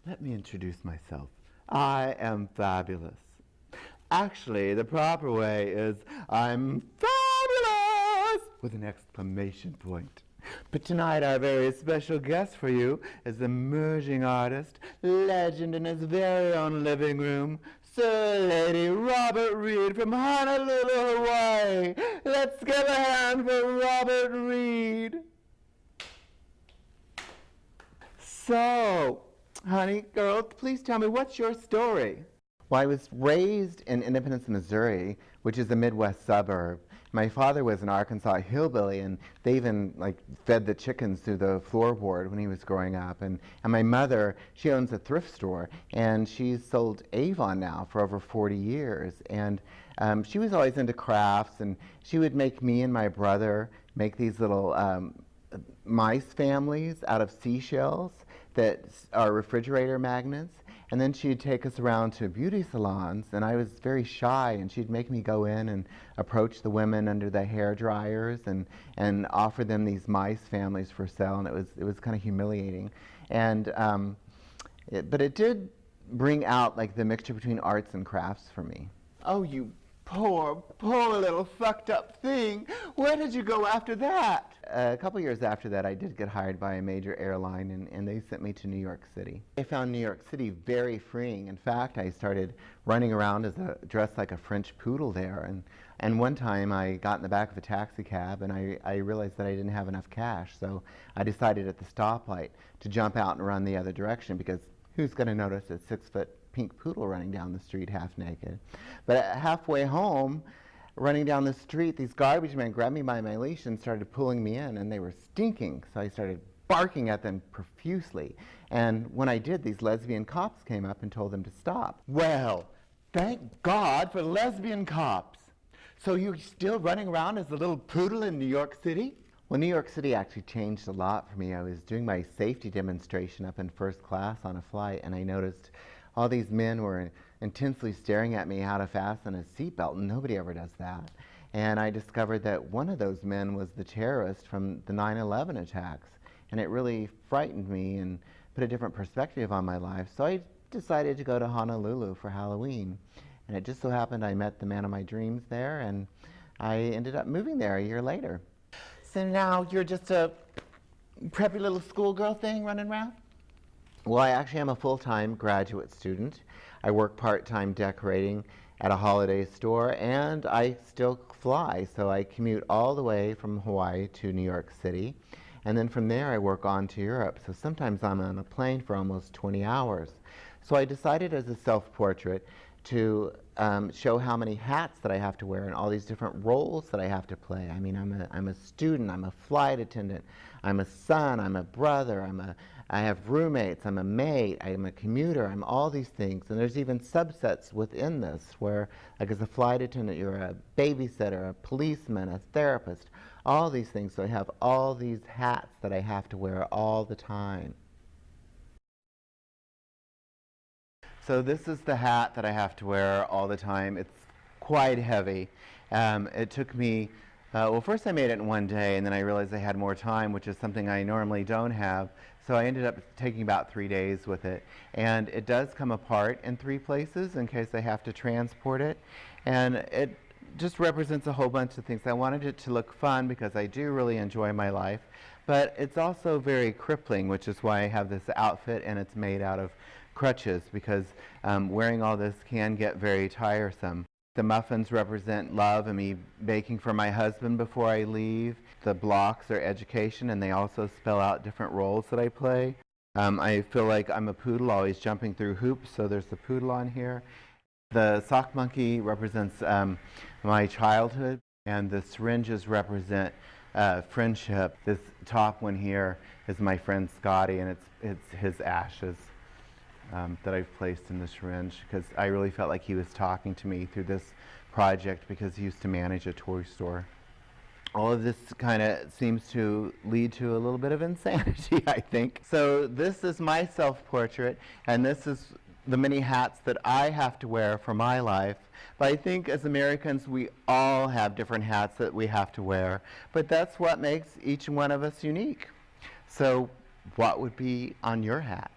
Let me introduce myself. I am fabulous. Actually, the proper way is I'm fabulous with an exclamation point. But tonight our very special guest for you is emerging artist, legend in his very own living room, Sir Lady Robert Reed from Honolulu, Hawaii. Let's give a hand for Robert Reed. So, honey, girl, please tell me, what's your story? Well, I was raised in Independence, Missouri, which is a Midwest suburb. My father was an Arkansas hillbilly, and they even fed the chickens through the floorboard when he was growing up. And my mother, she owns a thrift store, and she's sold Avon now for over 40 years. And she was always into crafts, and she would make me and my brother make these little mice families out of seashells that are refrigerator magnets. And then she'd take us around to beauty salons, and I was very shy, and she'd make me go in and approach the women under the hair dryers and offer them these mice families for sale, and it was kind of humiliating. And but it did bring out the mixture between arts and crafts for me. Oh, you poor little fucked up thing. Where did you go after that? A couple years after that, I did get hired by a major airline, and they sent me to New York City. I found New York City very freeing. In fact, I started running around dressed like a French poodle there. And one time I got in the back of a taxi cab, and I realized that I didn't have enough cash. So I decided at the stoplight to jump out and run the other direction, because who's going to notice a 6-foot pink poodle running down the street half naked? But halfway home, running down the street, these garbage men grabbed me by my leash and started pulling me in, and they were stinking. So I started barking at them profusely. And when I did, these lesbian cops came up and told them to stop. Well, thank God for lesbian cops. So you're still running around as a little poodle in New York City? Well, New York City actually changed a lot for me. I was doing my safety demonstration up in first class on a flight, and I noticed all these men were intensely staring at me how to fasten a seatbelt, and nobody ever does that. And I discovered that one of those men was the terrorist from the 9/11 attacks, and it really frightened me and put a different perspective on my life. So I decided to go to Honolulu for Halloween, and it just so happened I met the man of my dreams there, and I ended up moving there a year later. So now you're just a preppy little schoolgirl thing running around? Well, I actually am a full-time graduate student. I work part-time decorating at a holiday store, and I still fly, so I commute all the way from Hawaii to New York City, and then from there I work on to Europe. So sometimes I'm on a plane for almost 20 hours. So I decided as a self-portrait to show how many hats that I have to wear and all these different roles that I have to play. I mean, I'm a student, I'm a flight attendant, I'm a son, I'm a brother, I have roommates, I'm a mate, I'm a commuter, I'm all these things. And there's even subsets within this where, as a flight attendant, you're a babysitter, a policeman, a therapist, all these things. So I have all these hats that I have to wear all the time. So this is the hat that I have to wear all the time. It's quite heavy. It took me, well, first I made it in one day, and then I realized I had more time, which is something I normally don't have. So I ended up taking about 3 days with it. And it does come apart in 3 places in case I have to transport it. And it just represents a whole bunch of things. I wanted it to look fun because I do really enjoy my life. But it's also very crippling, which is why I have this outfit, and it's made out of crutches, because wearing all this can get very tiresome. The muffins represent love and me baking for my husband before I leave. The blocks are education, and they also spell out different roles that I play. I feel like I'm a poodle always jumping through hoops, so there's the poodle on here. The sock monkey represents my childhood, and the syringes represent friendship. This top one here is my friend Scotty, and it's his ashes that I've placed in the syringe, because I really felt like he was talking to me through this project, because he used to manage a toy store. All of this kind of seems to lead to a little bit of insanity, I think. So this is my self-portrait, and this is the many hats that I have to wear for my life. But I think as Americans, we all have different hats that we have to wear, but that's what makes each one of us unique. So what would be on your hat?